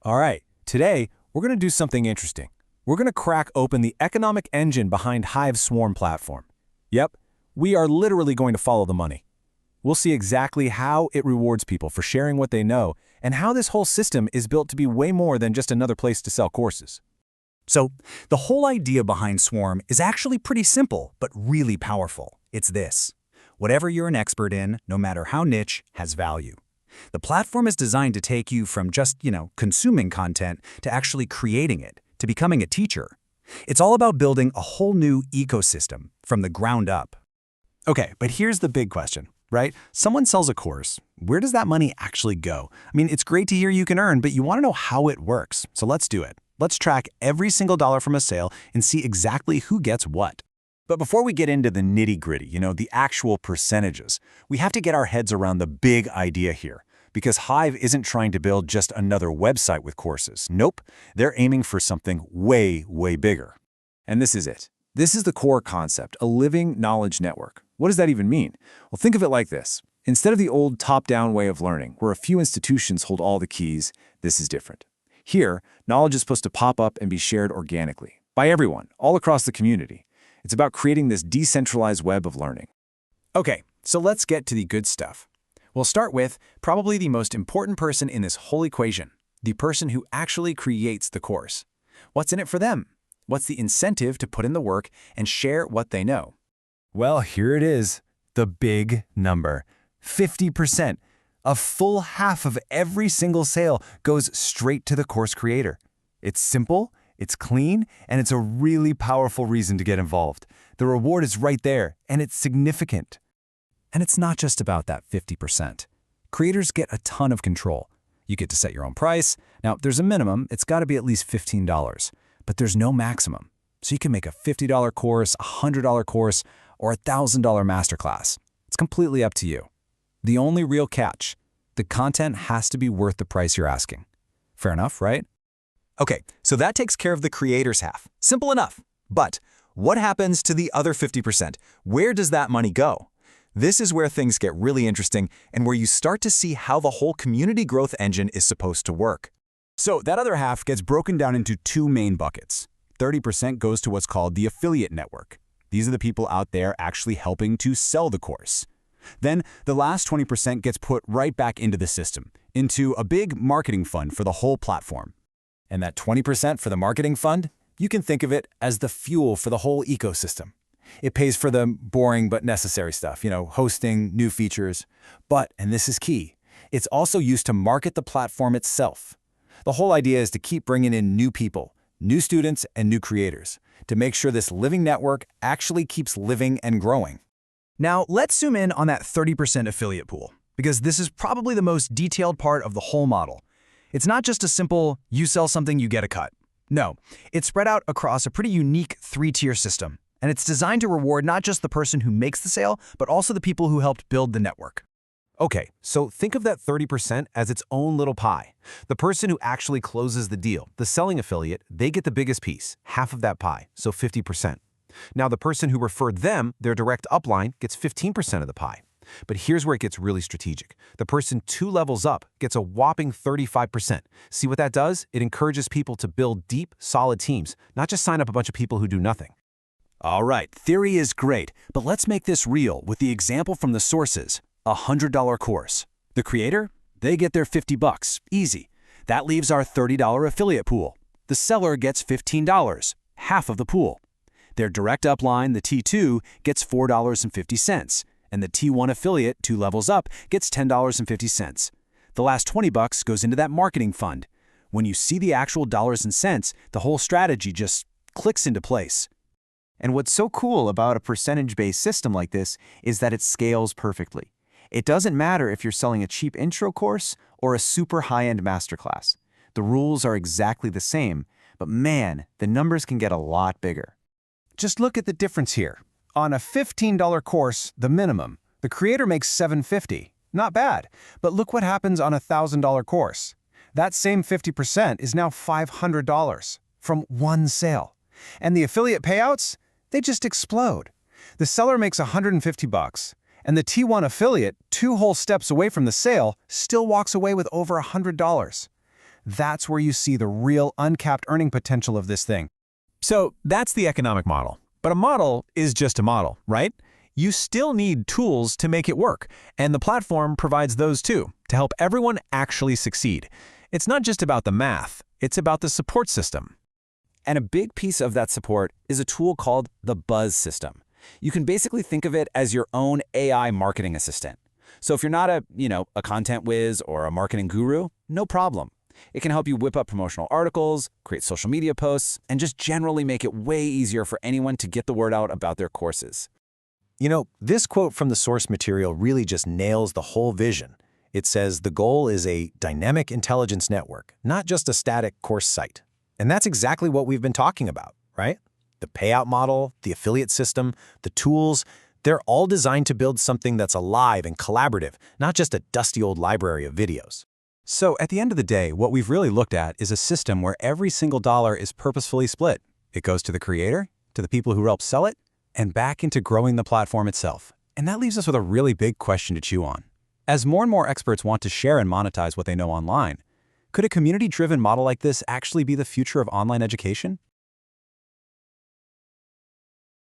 All right, today we're going to do something interesting. We're going to crack open the economic engine behind Hive's Swarm platform. Yep, we are literally going to follow the money. We'll see exactly how it rewards people for sharing what they know and how this whole system is built to be way more than just another place to sell courses. So, the whole idea behind Swarm is actually pretty simple, but really powerful. It's this: whatever you're an expert in, no matter how niche, has value. The platform is designed to take you from just, consuming content to actually creating it, to becoming a teacher. It's all about building a whole new ecosystem from the ground up. Okay, but here's the big question, right? Someone sells a course. Where does that money actually go? I mean, it's great to hear you can earn, but you want to know how it works. So let's do it. Let's track every single dollar from a sale and see exactly who gets what. But before we get into the nitty-gritty, the actual percentages, we have to get our heads around the big idea here. Because Hive isn't trying to build just another website with courses. Nope, they're aiming for something way, way bigger. And this is it. This is the core concept, a living knowledge network. What does that even mean? Well, think of it like this. Instead of the old top-down way of learning, where a few institutions hold all the keys, this is different. Here, knowledge is supposed to pop up and be shared organically, by everyone, all across the community. It's about creating this decentralized web of learning. Okay, so let's get to the good stuff. We'll start with probably the most important person in this whole equation, the person who actually creates the course. What's in it for them? What's the incentive to put in the work and share what they know? Well, here it is, the big number, 50%. A full half of every single sale goes straight to the course creator. It's simple, it's clean, and it's a really powerful reason to get involved. The reward is right there, and it's significant. And it's not just about that 50%. Creators get a ton of control. You get to set your own price. Now, there's a minimum. It's got to be at least $15, but there's no maximum. So you can make a $50 course, a $100 course, or a $1,000 masterclass. It's completely up to you. The only real catch: the content has to be worth the price you're asking. Fair enough, right? Okay, so that takes care of the creator's half. Simple enough. But what happens to the other 50%? Where does that money go? This is where things get really interesting and where you start to see how the whole community growth engine is supposed to work. So that other half gets broken down into two main buckets. 30% goes to what's called the affiliate network. These are the people out there actually helping to sell the course. Then the last 20% gets put right back into the system, into a big marketing fund for the whole platform. And that 20% for the marketing fund, you can think of it as the fuel for the whole ecosystem. It pays for the boring but necessary stuff, hosting, new features. But, and this is key, it's also used to market the platform itself. The whole idea is to keep bringing in new people, new students, and new creators, to make sure this living network actually keeps living and growing. Now, let's zoom in on that 30% affiliate pool, because this is probably the most detailed part of the whole model. It's not just a simple, you sell something, you get a cut. No, it's spread out across a pretty unique three-tier system, and it's designed to reward not just the person who makes the sale, but also the people who helped build the network. Okay, so think of that 30% as its own little pie. The person who actually closes the deal, the selling affiliate, they get the biggest piece, half of that pie, so 50%. Now, the person who referred them, their direct upline, gets 15% of the pie. But here's where it gets really strategic. The person 2 levels up gets a whopping 35%. See what that does? It encourages people to build deep, solid teams, not just sign up a bunch of people who do nothing. All right, theory is great, but let's make this real with the example from the sources, a $100 course. The creator? They get their $50, easy. That leaves our $30 affiliate pool. The seller gets $15, half of the pool. Their direct upline, the T2, gets $4.50, and the T1 affiliate, 2 levels up, gets $10.50. The last $20 goes into that marketing fund. When you see the actual dollars and cents, the whole strategy just clicks into place. And what's so cool about a percentage-based system like this is that it scales perfectly. It doesn't matter if you're selling a cheap intro course or a super high-end masterclass. The rules are exactly the same, but man, the numbers can get a lot bigger. Just look at the difference here. On a $15 course, the minimum, the creator makes $750. Not bad, but look what happens on a $1,000 course. That same 50% is now $500 from one sale. And the affiliate payouts? They just explode. The seller makes $150, and the T1 affiliate, 2 whole steps away from the sale, still walks away with over $100. That's where you see the real uncapped earning potential of this thing. So that's the economic model. But a model is just a model, right? You still need tools to make it work, and the platform provides those too, to help everyone actually succeed. It's not just about the math, it's about the support system. And a big piece of that support is a tool called the Buzz system. You can basically think of it as your own AI marketing assistant. So if you're not a content whiz or a marketing guru, no problem. It can help you whip up promotional articles, create social media posts, and just generally make it way easier for anyone to get the word out about their courses. You know, this quote from the source material really just nails the whole vision. It says the goal is a dynamic intelligence network, not just a static course site. And that's exactly what we've been talking about, right? The payout model, the affiliate system, the tools, they're all designed to build something that's alive and collaborative, not just a dusty old library of videos. So at the end of the day, what we've really looked at is a system where every single dollar is purposefully split. It goes to the creator, to the people who help sell it, and back into growing the platform itself. And that leaves us with a really big question to chew on. As more and more experts want to share and monetize what they know online, could a community-driven model like this actually be the future of online education?